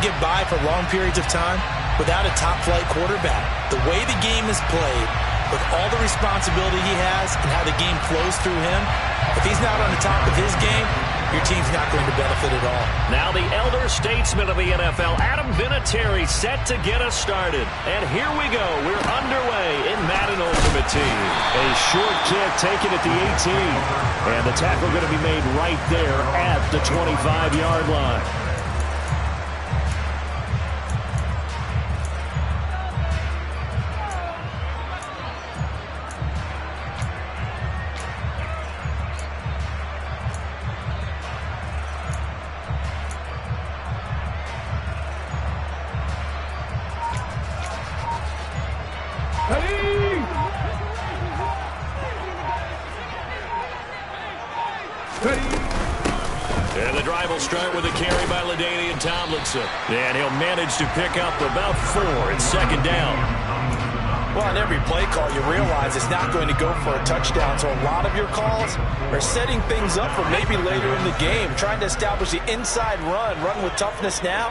Get by for long periods of time without a top-flight quarterback. The way the game is played, with all the responsibility he has and how the game flows through him, if he's not on the top of his game, your team's not going to benefit at all. Now the elder statesman of the NFL, Adam Vinatieri, set to get us started. And here we go. We're underway in Madden Ultimate Team. A short kick taken at the 18. And the tackle going to be made right there at the 25-yard line. And the drive will start with a carry by LaDainian Tomlinson. And he'll manage to pick up about 4 and second down. Well, on every play call, you realize it's not going to go for a touchdown. So a lot of your calls are setting things up for maybe later in the game, trying to establish the inside run with toughness now,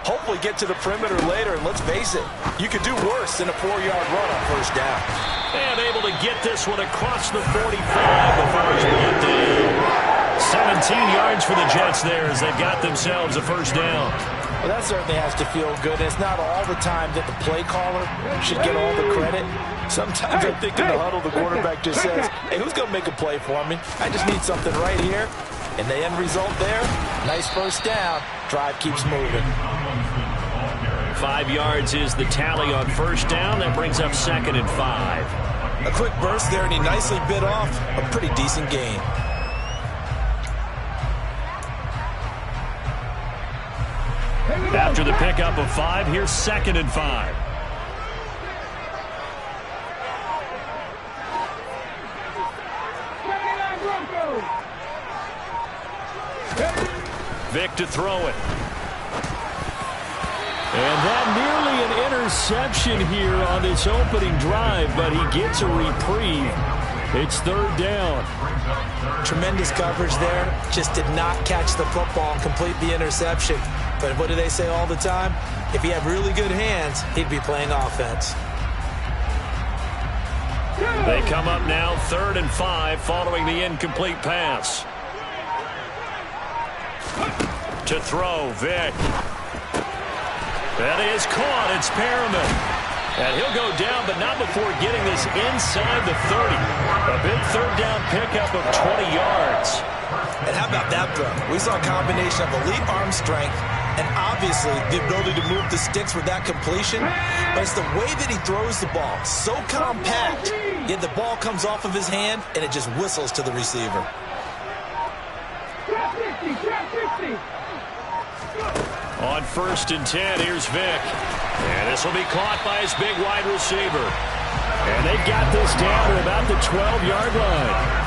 hopefully get to the perimeter later. And let's face it, you could do worse than a 4-yard run on first down. And able to get this one across the 45 before it's brought down. 17 yards for the Jets there as they've got themselves a first down. Well, that certainly has to feel good. It's not all the time that the play caller should get all the credit. Sometimes I think in the huddle, the quarterback just says, hey, who's going to make a play for me? I just need something right here. And the end result there, nice first down. Drive keeps moving. 5 yards is the tally on first down. That brings up 2nd and 5. A quick burst there, and he nicely bit off a pretty decent gain. After the pickup of 5, here's 2nd and 5. Vic to throw it. And that nearly an interception here on this opening drive, but he gets a reprieve. It's 3rd down. Tremendous coverage there. Just did not catch the football and complete the interception. But what do they say all the time? If he had really good hands, he'd be playing offense. They come up now 3rd and 5 following the incomplete pass. To throw, Vic. That is caught. It's Perriman. And he'll go down, but not before getting this inside the 30. A big 3rd down pickup of 20 yards. And how about that throw? We saw a combination of elite arm strength and obviously the ability to move the sticks with that completion. But it's the way that he throws the ball. So compact, yet the ball comes off of his hand and it just whistles to the receiver. On 1st and 10, here's Vic. And this will be caught by his big wide receiver. And they've got this down to about the 12-yard line.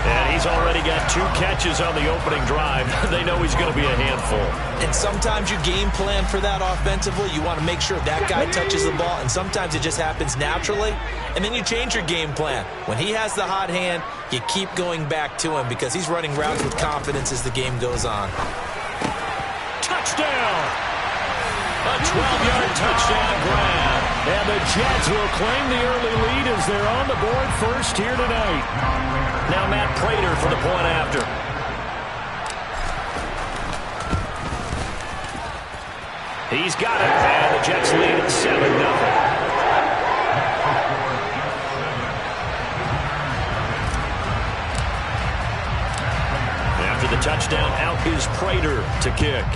And he's already got 2 catches on the opening drive. They know he's going to be a handful. And sometimes you game plan for that offensively. You want to make sure that guy touches the ball, and sometimes it just happens naturally. And then you change your game plan. When he has the hot hand, you keep going back to him because he's running routes with confidence as the game goes on. Touchdown! A 12-yard touchdown grab. And the Jets will claim the early lead as they're on the board first here tonight. Now Matt Prater for the point after. He's got it, and the Jets lead at 7-0. After the touchdown, out is Prater to kick.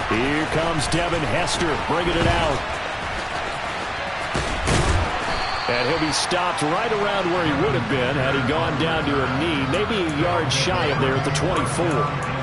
Here comes Devin Hester bringing it out. And he'll be stopped right around where he would have been had he gone down to a knee, maybe a yard shy of there at the 24.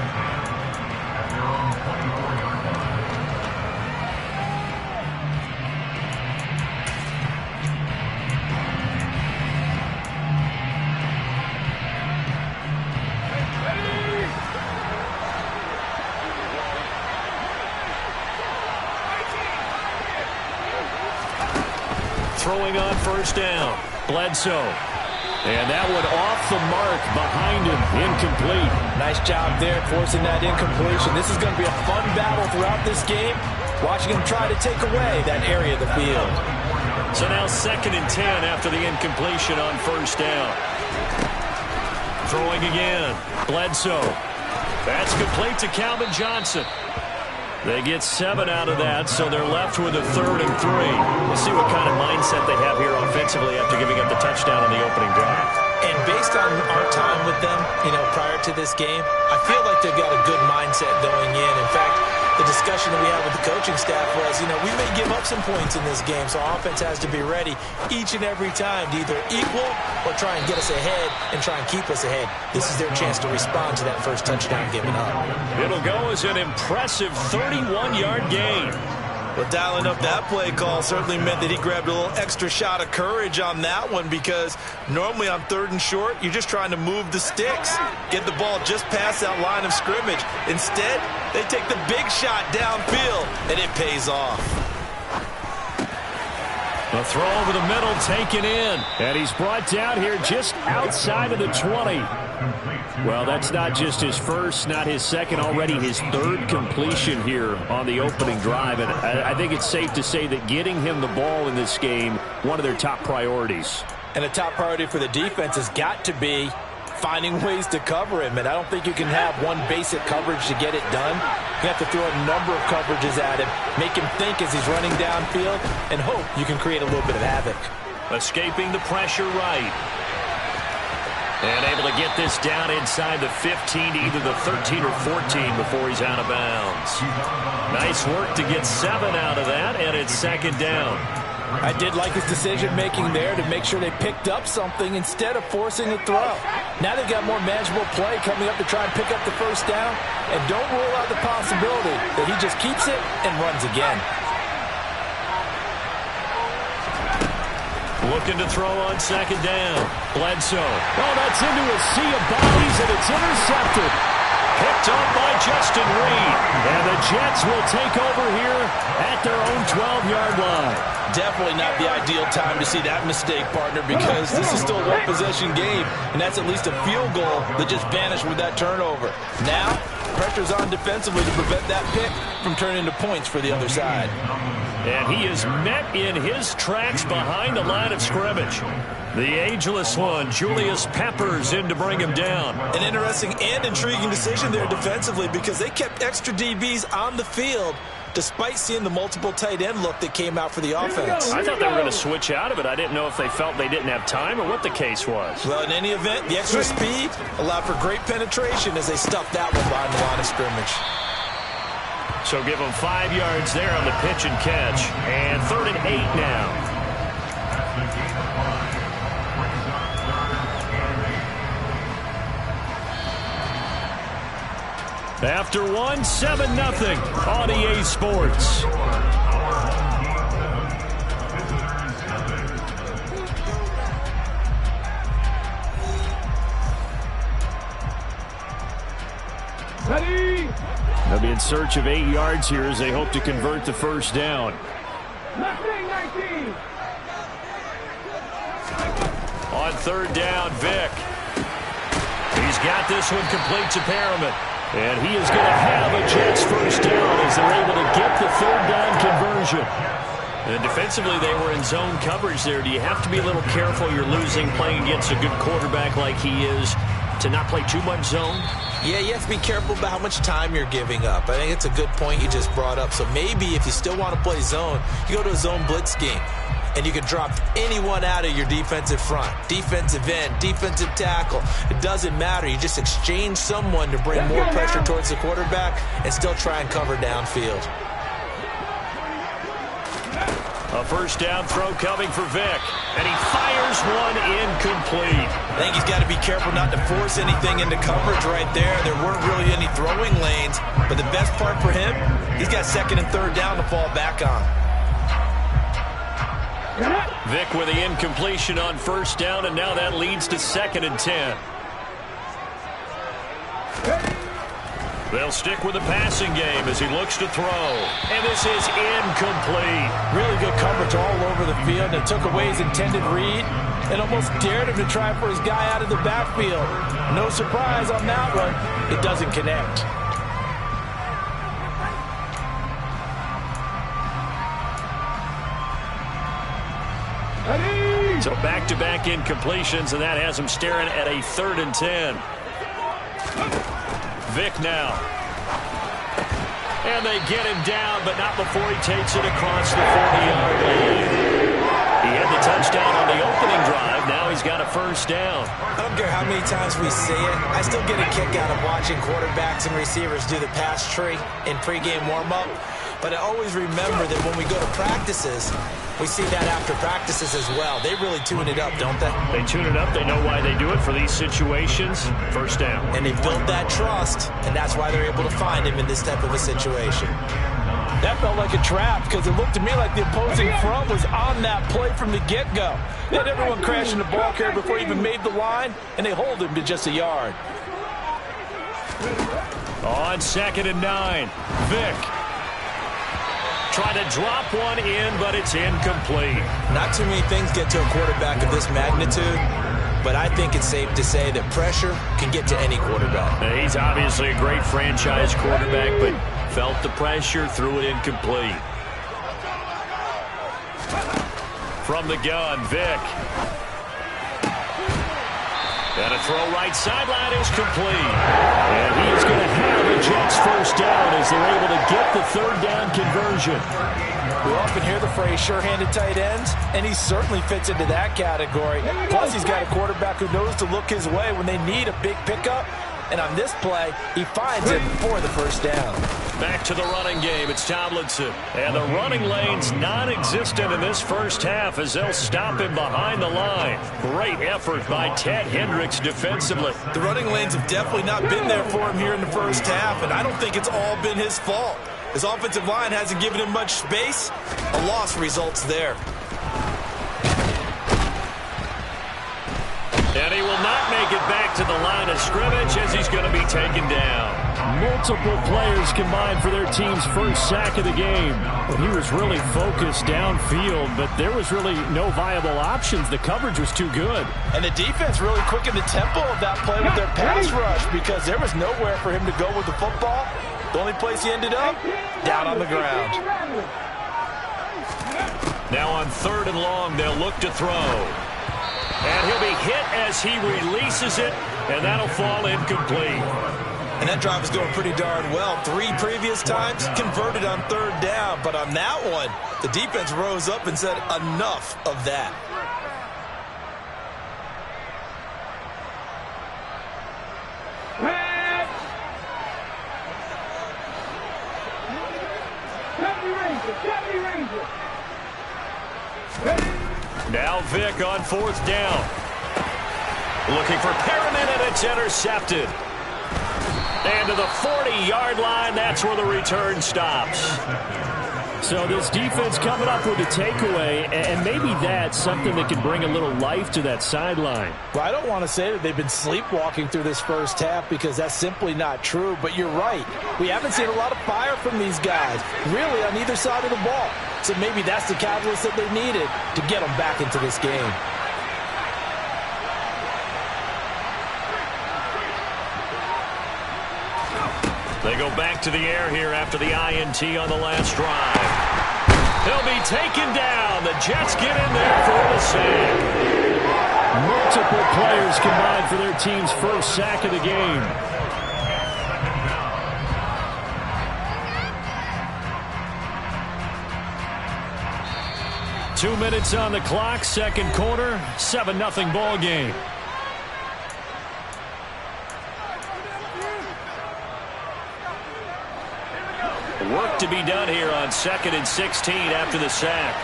Throwing on first down, Bledsoe. And that one off the mark behind him. Incomplete. Nice job there forcing that incompletion. This is going to be a fun battle throughout this game. Watching him try to take away that area of the field. So now 2nd and 10 after the incompletion on 1st down. Throwing again. Bledsoe. That's complete to Calvin Johnson. They get 7 out of that, so they're left with a 3rd and 3. We'll see what kind of mindset they have here offensively after giving up the touchdown on the opening drive. And based on our time with them, prior to this game, I feel like they've got a good mindset going in. In fact, the discussion that we had with the coaching staff was, we may give up some points in this game, so our offense has to be ready each and every time to either equal or try and get us ahead and try and keep us ahead. This is their chance to respond to that first touchdown given up. It'll go as an impressive 31-yard gain. Well, dialing up that play call certainly meant that he grabbed a little extra shot of courage on that one, because normally on 3rd and short, you're just trying to move the sticks, get the ball just past that line of scrimmage. Instead, they take the big shot downfield, and it pays off. A throw over the middle taken in, and he's brought down here just outside of the 20. Well, that's not just his first, not his second, already his 3rd completion here on the opening drive. And I think it's safe to say that getting him the ball in this game, one of their top priorities. And a top priority for the defense has got to be finding ways to cover him. And I don't think you can have one basic coverage to get it done. You have to throw a number of coverages at him, make him think as he's running downfield, and hope you can create a little bit of havoc. Escaping the pressure right. And able to get this down inside the 15 to either the 13 or 14 before he's out of bounds. Nice work to get 7 out of that, and it's 2nd down. I did like his decision-making there to make sure they picked up something instead of forcing a throw. Now they've got more manageable play coming up to try and pick up the first down, and don't rule out the possibility that he just keeps it and runs again. Looking to throw on 2nd down. Bledsoe. Oh, that's into a sea of bodies, and it's intercepted. Picked up by Justin Reed. And the Jets will take over here at their own 12-yard line. Definitely not the ideal time to see that mistake, partner, because this is still a one-possession game, and that's at least a field goal that just vanished with that turnover. Now, pressure's on defensively to prevent that pick from turning into points for the other side. And he is met in his tracks behind the line of scrimmage. The ageless one, Julius Peppers, in to bring him down. An interesting and intriguing decision there defensively, because they kept extra DBs on the field despite seeing the multiple tight end look that came out for the offense. I thought they were going to switch out of it. I didn't know if they felt they didn't have time or what the case was. Well, in any event, the extra speed allowed for great penetration as they stuffed that one behind the line of scrimmage. So give them 5 yards there on the pitch and catch. And 3rd and 8 now. After 1, 7-0 on EA Sports. Ready? They'll be in search of 8 yards here as they hope to convert the first down. 19. On 3rd down, Vick. He's got this one complete to Perriman. And he is going to have a Jets first down as they're able to get the 3rd down conversion. And defensively, they were in zone coverage there. Do you have to be a little careful? You're losing playing against a good quarterback like he is to not play too much zone? Yeah, you have to be careful about how much time you're giving up. I think it's a good point you just brought up. So maybe if you still want to play zone, you go to a zone blitz scheme. And you can drop anyone out of your defensive front, defensive end, defensive tackle. It doesn't matter. You just exchange someone to bring more pressure towards the quarterback and still try and cover downfield. A first down throw coming for Vick. And he fires one incomplete. I think he's got to be careful not to force anything into coverage right there. There weren't really any throwing lanes. But the best part for him, he's got 2nd and 3rd down to fall back on. Vick with the incompletion on first down, and now that leads to 2nd and 10. They'll stick with the passing game as he looks to throw. And this is incomplete. Really good coverage all over the field that took away his intended read and almost dared him to try for his guy out of the backfield. No surprise on that one. It doesn't connect. So back-to-back incompletions, and that has him staring at a 3rd and 10. Vick now. And they get him down, but not before he takes it across the 40-yard line. He had the touchdown on the opening drive. Now he's got a 1st down. I don't care how many times we see it. I still get a kick out of watching quarterbacks and receivers do the pass tree in pregame warm-up. But I always remember that when we go to practices, we see that after practices as well. They really tune it up, don't they? They tune it up. They know why they do it for these situations. 1st down. And they built that trust, and that's why they're able to find him in this type of a situation. That felt like a trap because it looked to me like the opposing front was on that play from the get-go. They had everyone crashing the ball carrier before he even made the line, and they hold him to just a yard. On 2nd and 9, Vick. Trying to drop one in, but it's incomplete. Not too many things get to a quarterback of this magnitude, but I think it's safe to say that pressure can get to any quarterback. Now, he's obviously a great franchise quarterback, but felt the pressure, threw it incomplete. From the gun, Vick. And a throw right sideline is complete. And he's going to have a Jets 1st down as they're able to get the 3rd down conversion. We often hear the phrase sure-handed tight ends, and he certainly fits into that category. Plus, he's got a quarterback who knows to look his way when they need a big pickup. And on this play, he finds it for the 1st down. Back to the running game. It's Tomlinson. And the running lane's non-existent in this 1st half as they'll stop him behind the line. Great effort by Ted Hendricks defensively. The running lanes have definitely not been there for him here in the 1st half, and I don't think it's all been his fault. His offensive line hasn't given him much space. A loss results there. And he will not make it back to the line of scrimmage as he's going to be taken down. Multiple players combined for their team's 1st sack of the game. He was really focused downfield, but there was really no viable options. The coverage was too good. And the defense really quickened the tempo of that play with their pass rush because there was nowhere for him to go with the football. The only place he ended up, down on the ground. Now on 3rd and long, they'll look to throw. And he'll be hit as he releases it, and that'll fall incomplete. And that drive is going pretty darn well. 3 previous times, converted on 3rd down. But on that one, the defense rose up and said, enough of that. Now Vick on 4th down. Looking for Perriman, and it's intercepted. And to the 40-yard line, that's where the return stops. So this defense coming up with a takeaway, and maybe that's something that can bring a little life to that sideline. Well, I don't want to say that they've been sleepwalking through this 1st half because that's simply not true, but you're right. We haven't seen a lot of fire from these guys, really on either side of the ball. So maybe that's the catalyst that they needed to get them back into this game. They go back to the air here after the INT on the last drive. He'll be taken down. The Jets get in there for the sack. Multiple players combined for their team's 1st sack of the game. Two minutes on the clock, 2nd quarter, 7-0 ball game. Work to be done here on 2nd and 16 after the sack.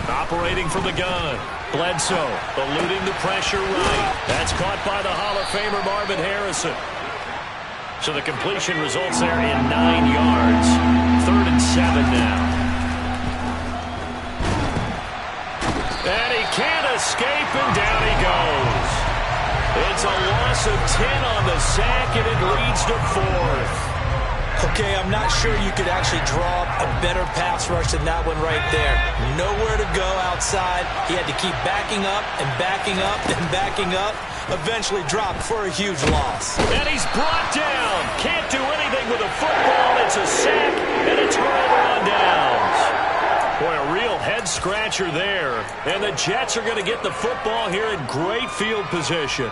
Operating from the gun. Bledsoe eluding the pressure right. That's caught by the Hall of Famer Marvin Harrison. So the completion results there in 9 yards. 3rd and 7 now. And he can't escape, and down he goes. loss of 10 on the sack, and it leads to 4th. Okay, I'm not sure you could actually draw up a better pass rush than that one right there. Nowhere to go outside. He had to keep backing up and backing up and backing up. Eventually dropped for a huge loss. And he's brought down. Can't do anything with a football. It's a sack and a turnover on downs. Boy, a real head-scratcher there. And the Jets are going to get the football here in great field position.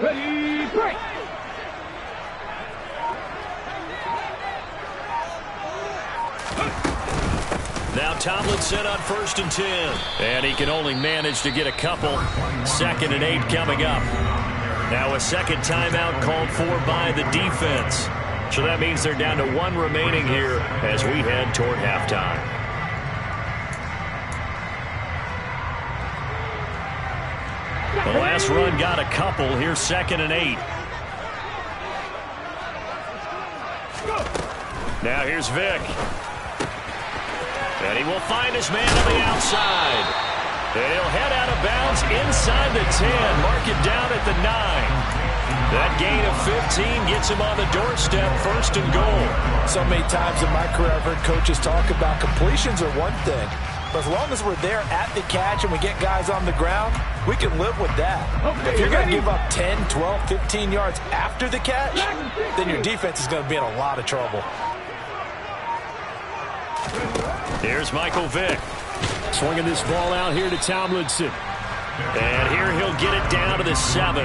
Ready, break. Now Tomlinson on 1st and 10. And he can only manage to get a couple. 2nd and 8 coming up. Now a second timeout called for by the defense. So that means they're down to 1 remaining here as we head toward halftime. The last run got a couple. Here's 2nd and 8. Now here's Vick. And he will find his man on the outside. And he'll head out of bounds inside the 10. Mark it down at the 9. That gain of 15 gets him on the doorstep, 1st and goal. So many times in my career I've heard coaches talk about completions are one thing. But as long as we're there at the catch and we get guys on the ground, we can live with that. Okay, if you're going to give up 10, 12, 15 yards after the catch, then your defense is going to be in a lot of trouble. Here's Michael Vick. Swinging this ball out here to Tomlinson. And here he'll get it down to the 7.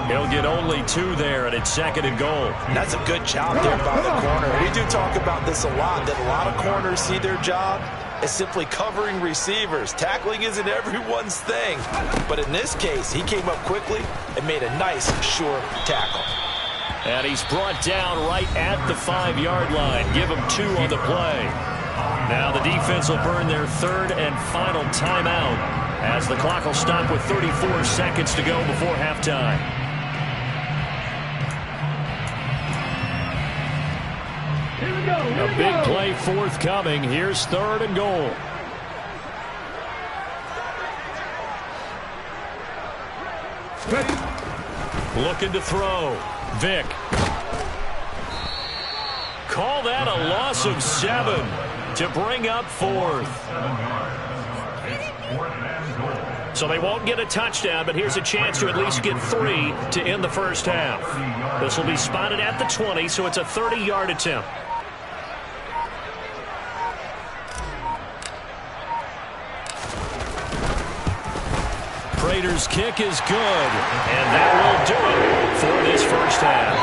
He'll get only 2 there, and it's 2nd and goal. And that's a good job there by the corner. We do talk about this a lot, that a lot of corners see their job as simply covering receivers. Tackling isn't everyone's thing. But in this case, he came up quickly and made a nice, sure tackle. And he's brought down right at the 5-yard line. Give him 2 on the play. Now the defense will burn their 3rd and final timeout as the clock will stop with 34 seconds to go before halftime. Here we go. A big play forthcoming. Here's 3rd and goal. Ready. Looking to throw. Vick. Call that a loss of 7 to bring up 4th. So they won't get a touchdown, but here's a chance to at least get 3 to end the first half. This will be spotted at the 20, so it's a 30-yard attempt. Prater's kick is good, and that will do it for this first half.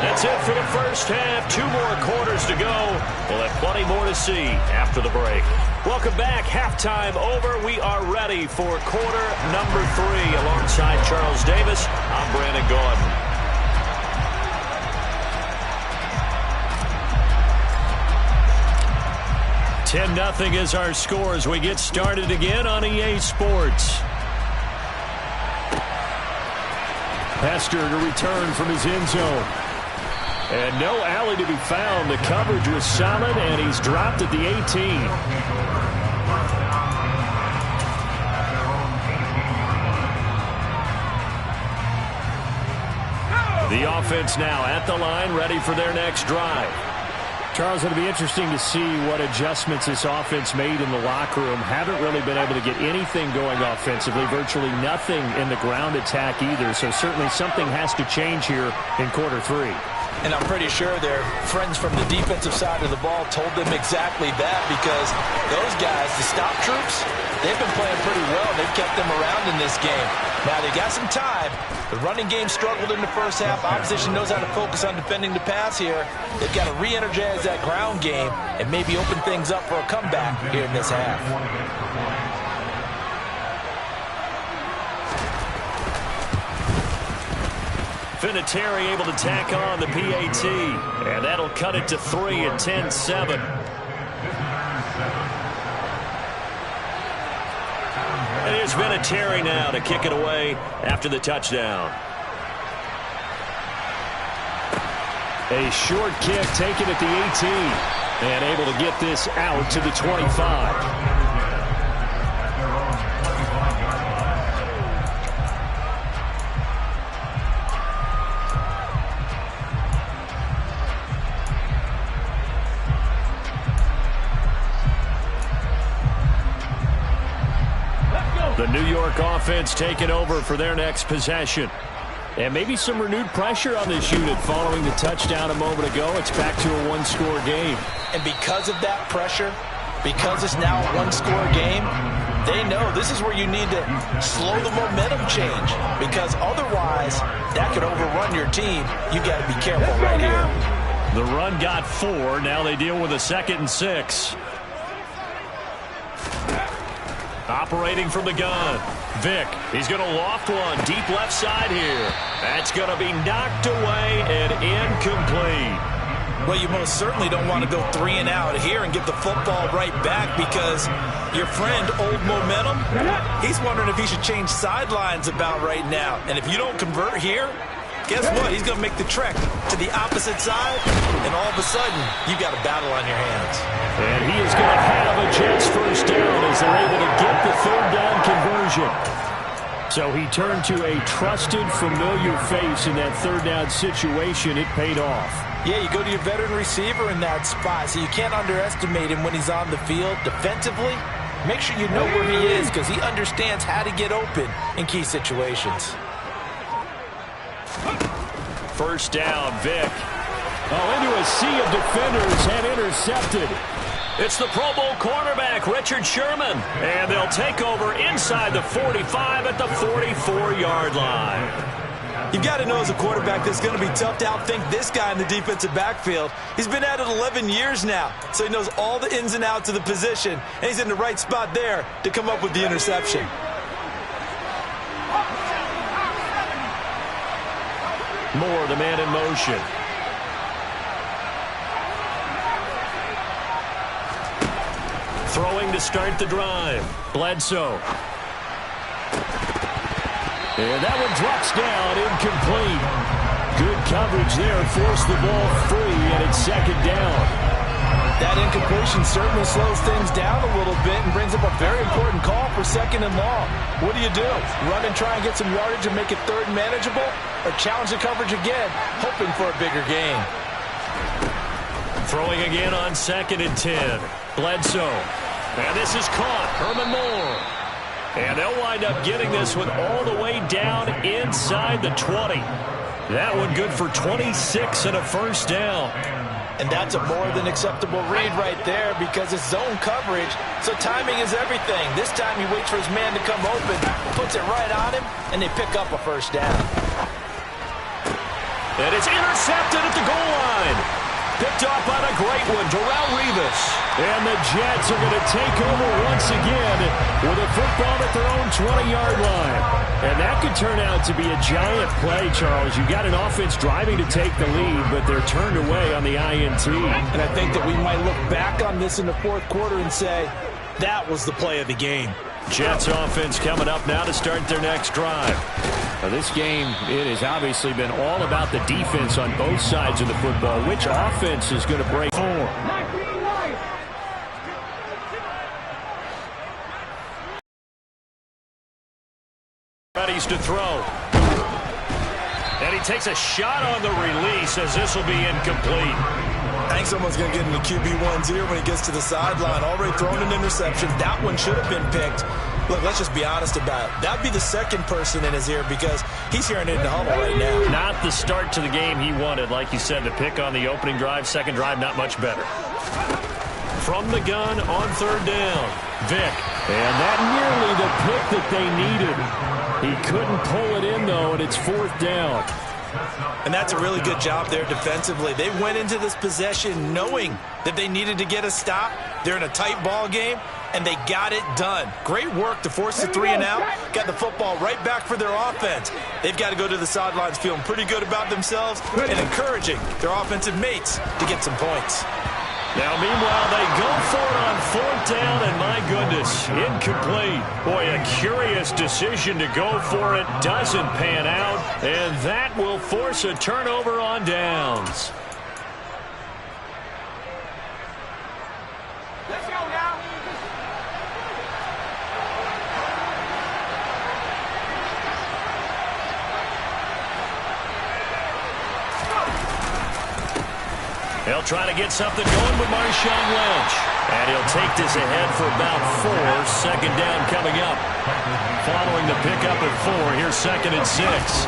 That's it for the first half. 2 more quarters to go. We'll have plenty more to see after the break. Welcome back. Halftime over. We are ready for quarter number 3. Alongside Charles Davis, I'm Brandon Gaudin. $10-0 is our score as we get started again on EA Sports. Hester to return from his end zone. And no alley to be found. The coverage was solid, and he's dropped at the 18. The offense now at the line, ready for their next drive. Charles, it'll be interesting to see what adjustments this offense made in the locker room. Haven't really been able to get anything going offensively, virtually nothing in the ground attack either. So certainly something has to change here in quarter 3. And I'm pretty sure their friends from the defensive side of the ball told them exactly that, because those guys, the stop troops, they've been playing pretty well. They've kept them around in this game. Now, they got some time. The running game struggled in the first half. Opposition knows how to focus on defending the pass here. They've got to re-energize that ground game and maybe open things up for a comeback here in this half. Vinatieri able to tack on the PAT, and that'll cut it to 3 at 10-7. And here's Vinatieri now to kick it away after the touchdown. A short kick taken at the 18. And able to get this out to the 25. The New York offense taking over for their next possession. And maybe some renewed pressure on this unit following the touchdown a moment ago. It's back to a one-score game. And because of that pressure, because it's now a one-score game, they know this is where you need to slow the momentum change. Because otherwise, that could overrun your team. You got to be careful right here. The run got 4. Now they deal with a 2nd and 6. Operating from the gun. Vick, he's going to loft one deep left side here. That's going to be knocked away and incomplete. Well, you most certainly don't want to go 3 and out here and get the football right back because your friend, Old Momentum, he's wondering if he should change sidelines about right now. And if you don't convert here, guess what? He's going to make the trek to the opposite side, and all of a sudden, you got a battle on your hands. And he is going to have a Jets first down as they're able to get the 3rd down conversion. So he turned to a trusted, familiar face in that 3rd down situation. It paid off. Yeah, you go to your veteran receiver in that spot, so you can't underestimate him when he's on the field. Defensively, make sure you know where he is because he understands how to get open in key situations. First down, Vick. Into a sea of defenders and intercepted. It's the Pro Bowl cornerback, Richard Sherman. And they'll take over inside the 45 at the 44-yard line. You've got to know as a quarterback that's going to be tough to outthink this guy in the defensive backfield. He's been at it 11 years now, so he knows all the ins and outs of the position, and he's in the right spot there to come up with the interception. Moore, the man in motion. Throwing to start the drive. Bledsoe. And that one drops down, incomplete. Good coverage there, forced the ball free, and it's 2nd down. That incompletion certainly slows things down a little bit and brings up a very important call for 2nd and long. What do? Run and try and get some yardage and make it 3rd manageable? Or challenge the coverage again, hoping for a bigger gain? Throwing again on 2nd and 10. Bledsoe. And this is caught. Herman Moore. And they'll wind up getting this one all the way down inside the 20. That one good for 26 and a first down. And that's a more than acceptable read right there because it's zone coverage, so timing is everything. This time he waits for his man to come open, puts it right on him, and they pick up a first down. And it's intercepted at the goal line. Picked off by the great one, Darrelle Revis. And the Jets are going to take over once again with a football at their own 20-yard line. And that could turn out to be a giant play, Charles. You've got an offense driving to take the lead, but they're turned away on the INT. And I think that we might look back on this in the 4th quarter and say, that was the play of the game. Jets offense coming up now to start their next drive. Now this game, it has obviously been all about the defense on both sides of the football. Which offense is going to break forward? Ready to throw. And he takes a shot on the release as this will be incomplete. I think someone's going to get into QB1 here when he gets to the sideline. Already thrown an interception. That one should have been picked. Look, let's just be honest about it. That would be the 2nd person in his ear because he's hearing it in the huddle right now. Not the start to the game he wanted. Like you said, the pick on the opening drive, 2nd drive, not much better. From the gun on 3rd down, Vick. And that nearly the pick that they needed. He couldn't pull it in, though, and it's 4th down. And that's a really good job there defensively. They went into this possession knowing that they needed to get a stop. They're in a tight ball game, and they got it done. Great work to force the 3 and out. Got the football right back for their offense. They've got to go to the sidelines feeling pretty good about themselves and encouraging their offensive mates to get some points. Now, meanwhile, they go for it on 4th down, and my goodness, incomplete. Boy, a curious decision to go for it. Doesn't pan out, and that will force a turnover on downs. They'll try to get something going with Marshawn Lynch. And he'll take this ahead for about 4. Second down coming up. Following the pickup at 4, here's 2nd and 6.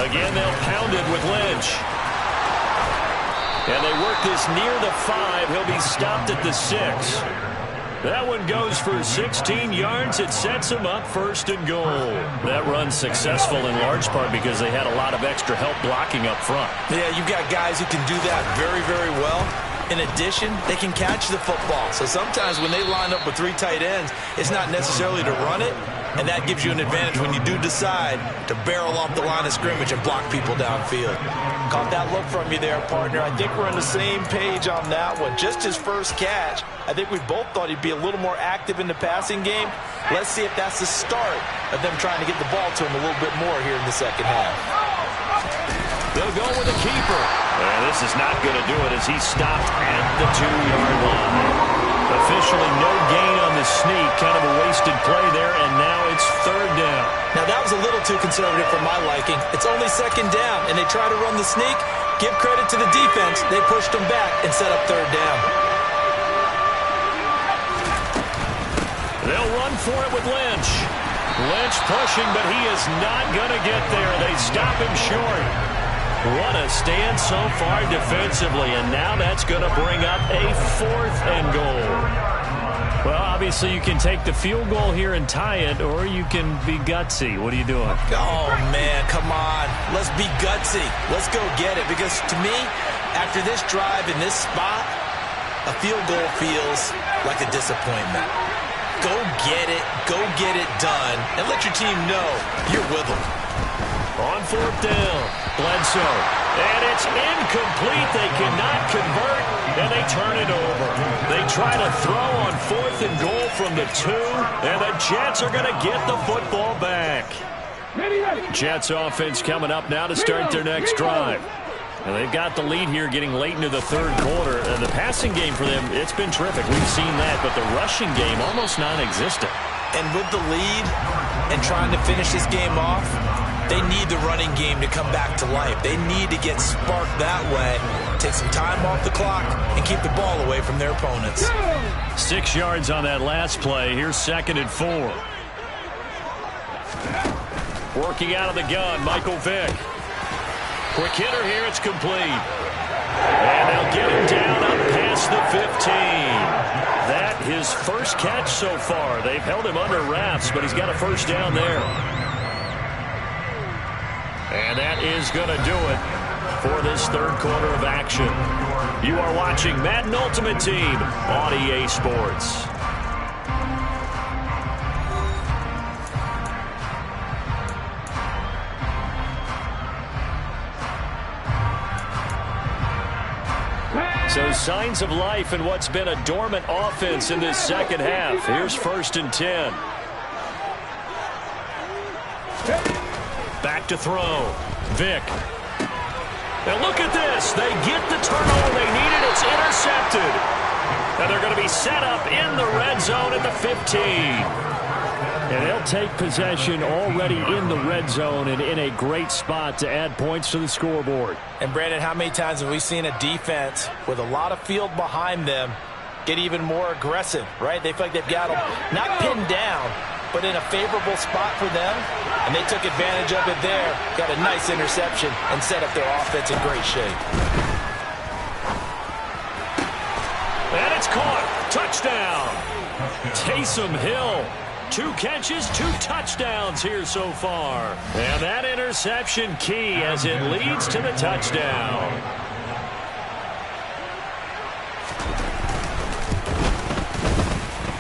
Again, they'll pound it with Lynch. And they work this near the 5. He'll be stopped at the 6. That one goes for 16 yards. It sets him up 1st and goal. That run's successful in large part because they had a lot of extra help blocking up front. Yeah, you've got guys who can do that very, very well. In addition, they can catch the football. So sometimes when they line up with 3 tight ends, it's not necessarily to run it, and that gives you an advantage when you do decide to barrel off the line of scrimmage and block people downfield. Caught that look from you there, partner. I think we're on the same page on that one. Just his first catch, I think we both thought he'd be a little more active in the passing game. Let's see if that's the start of them trying to get the ball to him a little bit more here in the second half. They'll go with a keeper. And this is not going to do it as he's stopped at the 2-yard line. Officially no gain on the sneak. Kind of a wasted play there, and now it's 3rd down. Now, that was a little too conservative for my liking. It's only 2nd down, and they try to run the sneak. Give credit to the defense. They pushed them back and set up 3rd down. They'll run for it with Lynch. Lynch pushing, but he is not going to get there. They stop him short. What a stand so far defensively, and now that's going to bring up a 4th and goal. Well, obviously you can take the field goal here and tie it, or you can be gutsy. What are you doing? Oh, man, come on. Let's be gutsy. Let's go get it, because to me, after this drive in this spot, a field goal feels like a disappointment. Go get it done, and let your team know you're with them. On 4th down, Bledsoe. And it's incomplete. They cannot convert, and they turn it over. They try to throw on 4th and goal from the 2, and the Jets are going to get the football back. Jets offense coming up now to start their next drive. And they've got the lead here getting late into the 3rd quarter. And the passing game for them, it's been terrific. We've seen that, but the rushing game almost non-existent. And with the lead and trying to finish this game off, they need the running game to come back to life. They need to get sparked that way, take some time off the clock, and keep the ball away from their opponents. 6 yards on that last play. Here's 2nd and 4. Working out of the gun, Michael Vick. Quick hitter here, it's complete. And they'll get him down up past the 15. That his first catch so far. They've held him under wraps, but he's got a 1st down there. And that is going to do it for this 3rd quarter of action. You are watching Madden Ultimate Team on EA Sports. So signs of life in what's been a dormant offense in this second half. Here's 1st and 10. Back to throw. Vick. Now look at this. They get the turnover they needed. It's intercepted. And they're going to be set up in the red zone at the 15. And they'll take possession already in the red zone and in a great spot to add points to the scoreboard. And, Brandon, how many times have we seen a defense with a lot of field behind them get even more aggressive, right? They feel like they've got them not pinned down, but in a favorable spot for them, and they took advantage of it there, got a nice interception, and set up their offense in great shape. And it's caught. Touchdown. Taysom Hill. 2 catches, 2 touchdowns here so far. And that interception key as it leads to the touchdown.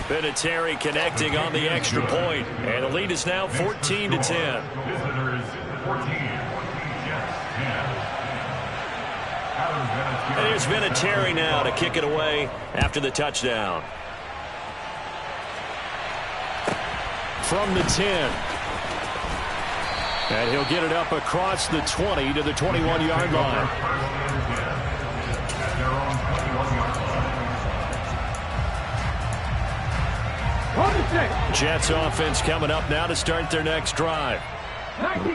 Vinatieri connecting on the extra point. And the lead is now 14-10. And here's Vinatieri now to kick it away after the touchdown. From the 10. And he'll get it up across the 20 to the 21-yard line. Jets offense coming up now to start their next drive.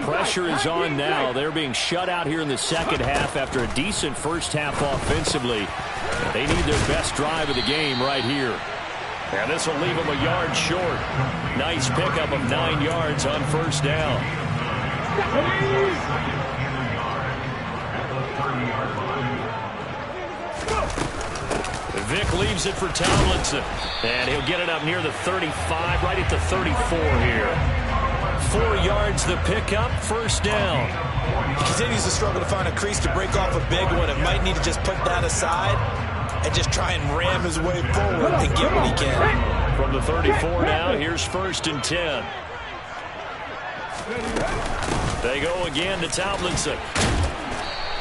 Pressure is on now. They're being shut out here in the second half after a decent first half offensively. They need their best drive of the game right here. And this will leave them a yard short. Nice pickup of 9 yards on first down. Vick leaves it for Tomlinson. And he'll get it up near the 35, right at the 34 here. 4 yards the pickup, first down. He continues to struggle to find a crease to break off a big one. It might need to just put that aside and just try and ram his way forward and get what he can. From the 34 now, here's first and 10. They go again to Tomlinson.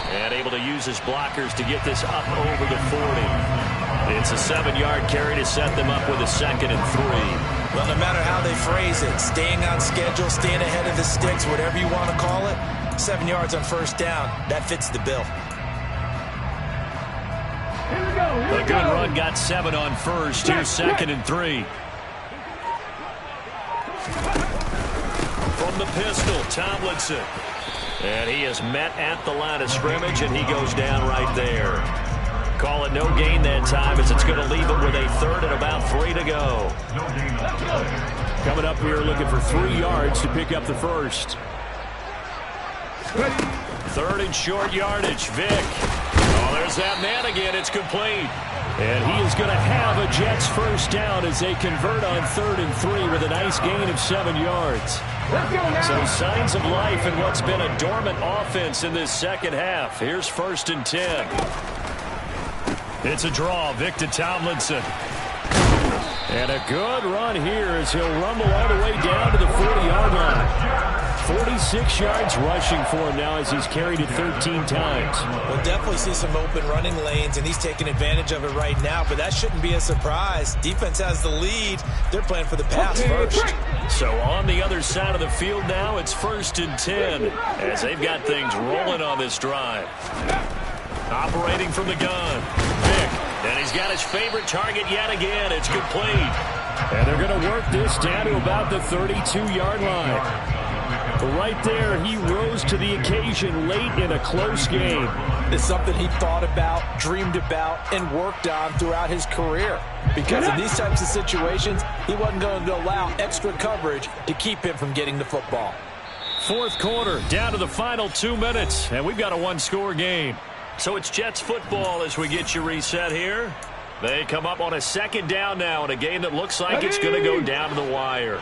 And able to use his blockers to get this up over the 40. It's a 7-yard carry to set them up with a 2nd and 3. Well, no matter how they phrase it, staying on schedule, staying ahead of the sticks, whatever you want to call it, 7 yards on first down, that fits the bill. A good run got 7 on first. Here's 2nd and 3. From the pistol, Tomlinson. And he is met at the line of scrimmage, and he goes down right there. Call it no gain that time as it's going to leave him with a 3rd and about 3 to go. Coming up here looking for 3 yards to pick up the first. 3rd and short yardage. Vick. Oh, there's that man again. It's complete. And he is going to have a Jets first down as they convert on 3rd and 3 with a nice gain of 7 yards. So signs of life in what's been a dormant offense in this second half. Here's 1st and 10. It's a draw. Vick to Tomlinson. And a good run here as he'll rumble all the way down to the 40-yard line. 46 yards rushing for him now as he's carried it 13 times. We'll definitely see some open running lanes, and he's taking advantage of it right now, but that shouldn't be a surprise. Defense has the lead. They're playing for the pass first. So on the other side of the field now, it's 1st and 10 as they've got things rolling on this drive. Operating from the gun, Vick, and he's got his favorite target yet again. It's complete. And they're going to work this down to about the 32-yard line. Right there, he rose to the occasion late in a close game. It's something he thought about, dreamed about, and worked on throughout his career. Because in these types of situations, he wasn't going to allow extra coverage to keep him from getting the football. 4th quarter, down to the final 2 minutes, and we've got a 1-score game. So it's Jets football as we get you reset here. They come up on a 2nd down now in a game that looks like it's going to go down to the wire.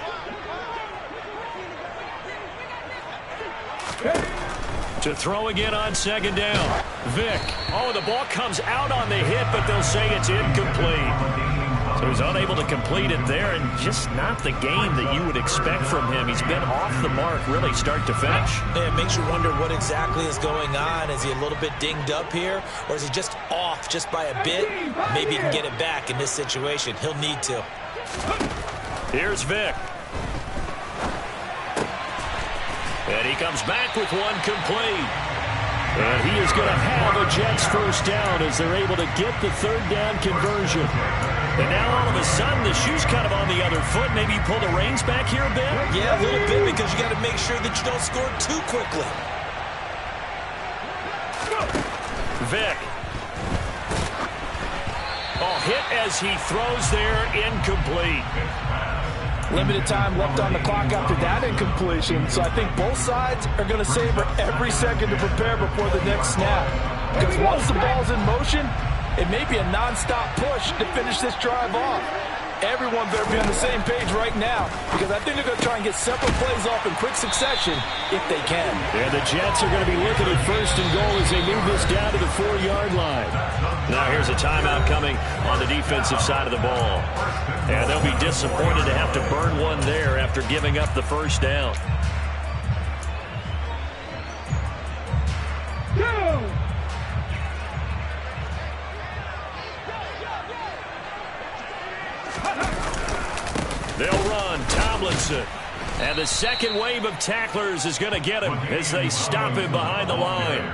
To throw again on 2nd down. Vick. Oh, the ball comes out on the hit, but they'll say it's incomplete. So he's unable to complete it there, and just not the game that you would expect from him. He's been off the mark really start to finish. Yeah, it makes you wonder what exactly is going on. Is he a little bit dinged up here, or is he just off just by a bit? Maybe he can get it back in this situation. He'll need to. Here's Vick. And he comes back with one complete. And he is going to have a Jets first down as they're able to get the 3rd down conversion. And now all of a sudden the shoe's kind of on the other foot. Maybe you pull the reins back here a bit? Yeah, a little bit because you got to make sure that you don't score too quickly. Vick. Oh, hit as he throws there, incomplete. Limited time left on the clock after that incompletion, so I think both sides are going to savor every second to prepare before the next snap. Because once the ball's in motion, it may be a non-stop push to finish this drive off. Everyone better be on the same page right now, because I think they're going to try and get several plays off in quick succession if they can. And the Jets are going to be looking at 1st and goal as they move this down to the 4-yard line. Now here's a timeout coming on the defensive side of the ball. And they'll be disappointed to have to burn one there after giving up the first down. They'll run. Tomlinson. And the second wave of tacklers is going to get him as they stop him behind the line.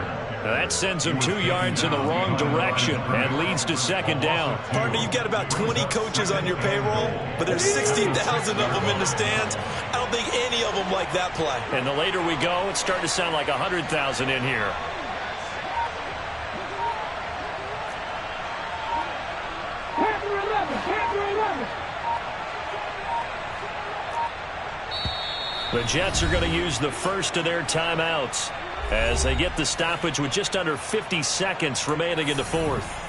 Now that sends him 2 yards in the wrong direction and leads to 2nd down. Partner, you've got about 20 coaches on your payroll, but there's 60,000 of them in the stands. I don't think think any of them like that play. And the later we go, it's starting to sound like 100,000 in here. Panther 11, Panther 11. The Jets are going to use the first of their timeouts as they get the stoppage with just under 50 seconds remaining in the fourth.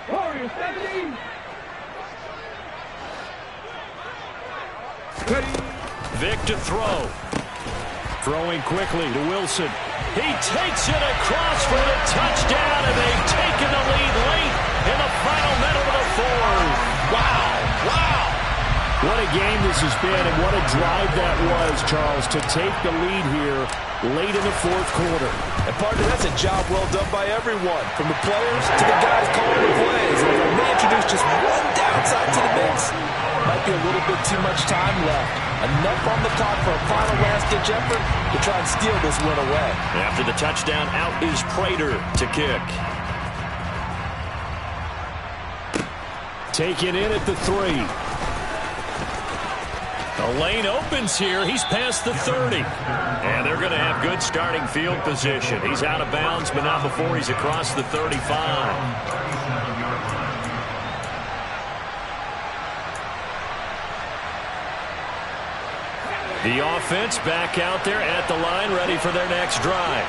Warriors 17. Vic to throw. Throwing quickly to Wilson. He takes it across for the touchdown, and they've taken the lead late in the final minute of the fourth. Wow. Wow. What a game this has been, and what a drive that was, Charles, to take the lead here late in the fourth quarter. And, partner, that's a job well done by everyone, from the players to the guys calling the plays. And if I may introduce just one downside to the mix, might be a little bit too much time left. Enough on the clock for a final last-ditch effort to try and steal this win away. After the touchdown, out is Prater to kick. Taken in at the 3. The lane opens here. He's past the 30. And they're going to have good starting field position. He's out of bounds, but not before he's across the 35. The offense back out there at the line, ready for their next drive.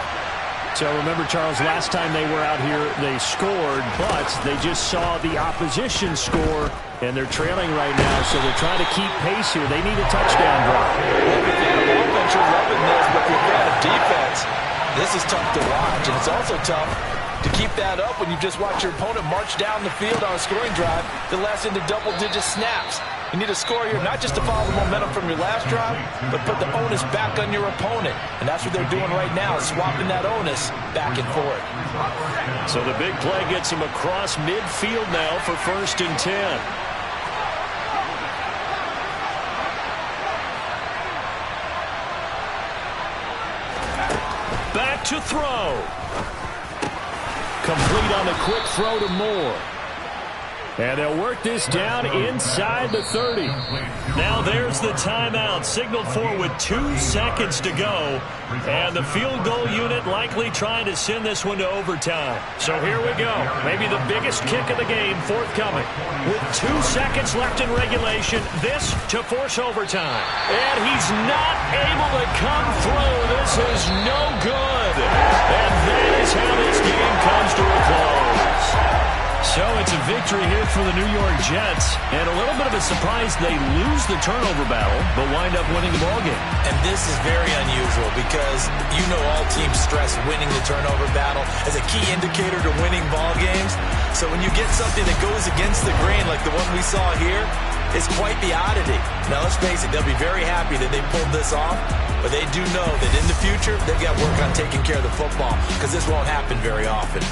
So remember, Charles, last time they were out here, they scored, but they just saw the opposition score, and they're trailing right now, so they're trying to keep pace here. They need a touchdown drive. Well, if you're a fan of offense, you're loving this, but if you're a fan of defense, this is tough to watch, and it's also tough to keep that up when you just watch your opponent march down the field on a scoring drive that lasts into double-digit snaps. You need a score here, not just to follow the momentum from your last drive, but put the onus back on your opponent. And that's what they're doing right now, swapping that onus back and forth. So the big play gets him across midfield now for 1st and 10. Back to throw. Complete on the quick throw to Moore. And they'll work this down inside the 30. Now there's the timeout, signaled for with 2 seconds to go. And the field goal unit likely trying to send this one to overtime. So here we go. Maybe the biggest kick of the game forthcoming. With 2 seconds left in regulation, this to force overtime. And he's not able to come through. This is no good. And that is how this game comes to a close. So it's a victory here for the New York Jets. And a little bit of a surprise, they lose the turnover battle, but wind up winning the ballgame. And this is very unusual because you know all teams stress winning the turnover battle as a key indicator to winning ball games. So when you get something that goes against the grain like the one we saw here, it's quite the oddity. Now let's face it, they'll be very happy that they pulled this off, but they do know that in the future, they've got to work on taking care of the football because this won't happen very often.